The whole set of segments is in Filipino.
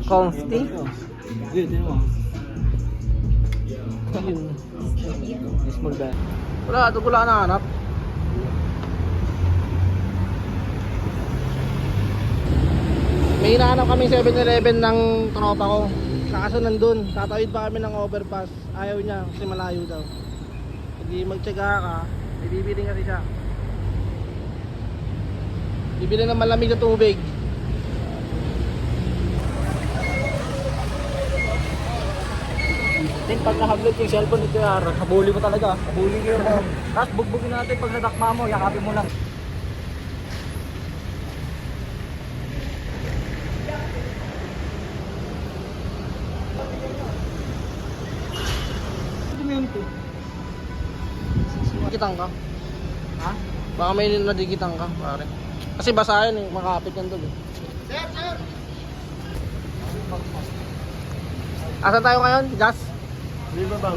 Comfy. Good, yun mo. Yun. Small bag. Wala, doon ko lang nahanap. May hinahanap kami 7-Eleven ng tropa ko. Kaso nandun, tatawid pa kami ng overpass. Ayaw niya kasi malayo daw. Hindi magtyaga ka, may bibili kasi siya. Bibili ng malamig na tubig. Then pag nahablot yung cellphone nito yara, habuli mo talaga. Habuli ko yun. Tapos bugbugin natin pag nadakma mo, yakapin mo lang. Kitang ka? Ha? Baka may nadikitan ka, pare. Kasi basa yan eh, makapit yan doon eh. Asan tayo ngayon? Gas? River Bank.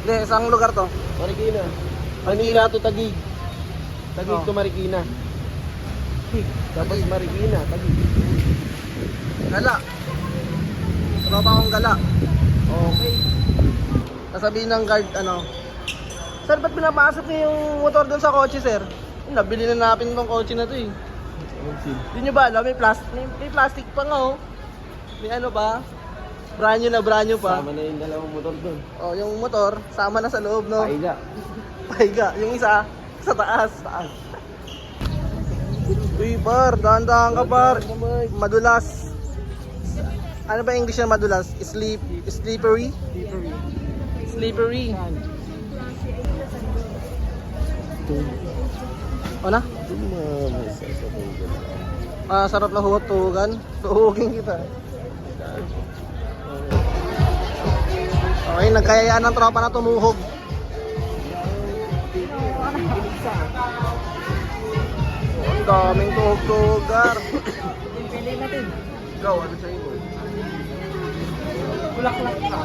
Hindi, isang lugar to. Marikina. Manila to Taguig. Taguig Oh. to Marikina. Tapos Marikina, Taguig. Gala. Tropa akong gala. Okay. Sasabihin ng guard, ano, sir, ba't pinapasok niyo yung motor doon sa kotse, sir? Nabili na natin tong kotse na to eh. Hindi nyo ba alam, may plastic pa nga oh. May ano ba? Brand new pa. Sama na yung dalawang motor doon. Oh, yung motor, sama na sa loob, no? Paiga. Pahiga. Yung isa, sa taas. Uy, par, dahan-dahan ka, par. Madulas. Ano ba English na madulas? Slippery? Slippery. Ano? Ah, sarap na huwag-tuhugan. Tuhugin kita. Okay, nagkayayaan ng tropa na tumuhog. Ang daming tuhog-tuhugar. Ikaw, ano sa'yo mo? Kulak-kulak ka.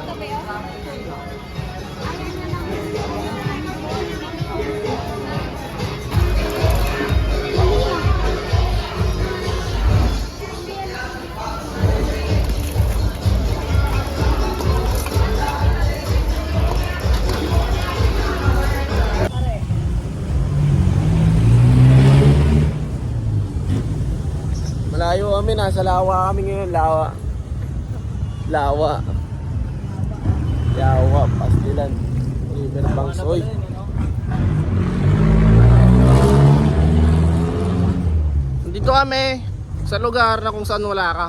Malayo kami, nasa Lawa kami ngayon, Lawa. Yawa, Pastilan. River Banks, oy. Dito kami sa lugar na kung saan wala ka.